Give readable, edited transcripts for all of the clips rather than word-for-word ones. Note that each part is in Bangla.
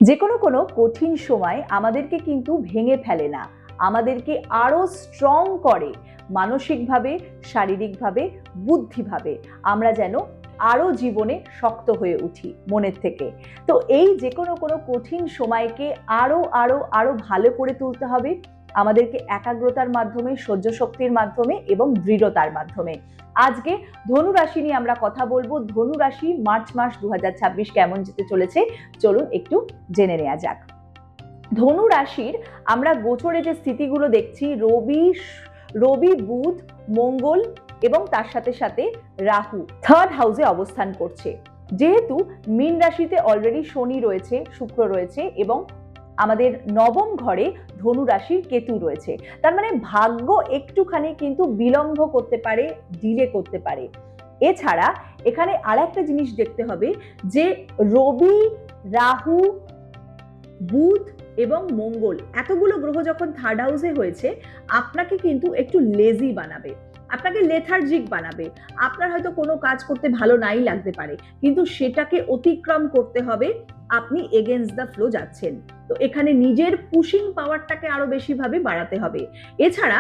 যে কোনো কঠিন সময় আমাদেরকে কিন্তু ভেঙে ফেলে না, আমাদেরকে আরো স্ট্রং করে। মানসিকভাবে, শারীরিকভাবে, বুদ্ধিভাবে আমরা যেন আরো জীবনে শক্ত হয়ে উঠি মনের থেকে। তো এই যে কোনো কঠিন সময়কে আরো আরো আরো ভালো করে তুলতে হবে আমাদেরকে একাগ্রতার মাধ্যমে, সহ্য শক্তির মাধ্যমে এবং দৃঢ়তার মাধ্যমে। আজকে ধনু রাশি নিয়ে আমরা কথা বলবো। ধনু রাশি মার্চ মাস 2026 কেমন যেতে চলেছে চলুন একটু জেনে নেওয়া যাক। ধনু রাশির আমরা গোচরে যে স্থিতিগুলো দেখছি, রবি, বুধ, মঙ্গল এবং তার সাথে সাথে রাহু থার্ড হাউসে অবস্থান করছে। যেহেতু মীন রাশিতে অলরেডি শনি রয়েছে, শুক্র রয়েছে এবং আমাদের নবম ঘরে ধনু রাশির কেতু রয়েছে, তার মানে ভাগ্য একটুখানি কিন্তু বিলম্ব করতে পারে, ডিলে করতে পারে। এছাড়া এখানে আরেকটা জিনিস দেখতে হবে যে রবি, রাহু, বুধ এবং মঙ্গল এতগুলো গ্রহ যখন থার্ড হাউসে হয়েছে, আপনাকে কিন্তু একটু লেজি বানাবে, আপনাকে লেথার্জিক বানাবে। আপনার হয়তো কোনো কাজ করতে ভালো নাই লাগতে পারে, কিন্তু সেটাকে অতিক্রম করতে হবে। আপনি এগেইনস্ট দ্য ফ্লো যাচ্ছেন, তো এখানে নিজের পুশিং পাওয়ারটাকে আরো বেশিভাবে বাড়াতে হবে। এছাড়া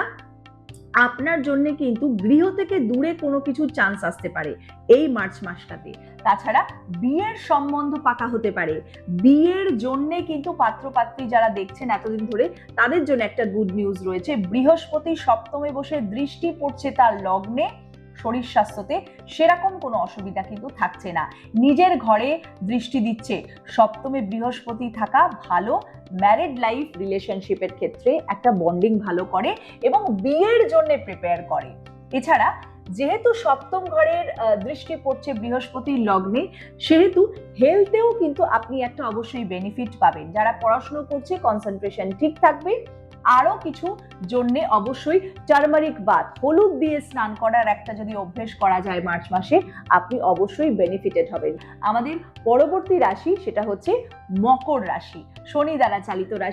আপনার জন্য কিন্তু গৃহ থেকে দূরে কোনো কিছু চান্স আসতে পারে এই মার্চ মাসটাতে। তাছাড়া বিয়ের সম্বন্ধ পাকা হতে পারে। বিয়ের জন্য কিন্তু পাত্রপাত্রী যারা দেখছেন এতদিন ধরে, তাদের জন্য একটা গুড নিউজ রয়েছে। বৃহস্পতি সপ্তমে বসে দৃষ্টি পড়ছে তার লগ্নে। শরীর স্বাস্থ্যতে সেরকম কোনো অসুবিধা কিন্তু থাকছে না। নিজের ঘরে দৃষ্টি দিচ্ছে, সপ্তমে বৃহস্পতি থাকা ভালো। ম্যারিড লাইফ, রিলেশনশিপের ক্ষেত্রে একটা বন্ডিং ভালো করে এবং বিয়ের জন্য প্রিপেয়ার করে। এছাড়া যেহেতু সপ্তম ঘরের দৃষ্টি পড়ছে বৃহস্পতির লগ্নে, সেহেতু হেলথেও কিন্তু আপনি একটা অবশ্যই বেনিফিট পাবেন। যারা পড়াশোনা করছে কনসেন্ট্রেশন ঠিক থাকবে। আরো কিছু জন্য অবশ্যই টার্মারিক বাথ, হলুদ দিয়ে স্নান করার একটা যদি অভ্যেস করা যায় মার্চ মাসে, আপনি অবশ্যই বেনিফিটেড হবেন। আমাদের পরবর্তী রাশি সেটা হচ্ছে মকর রাশি, শনি দ্বারা চালিত রাশি।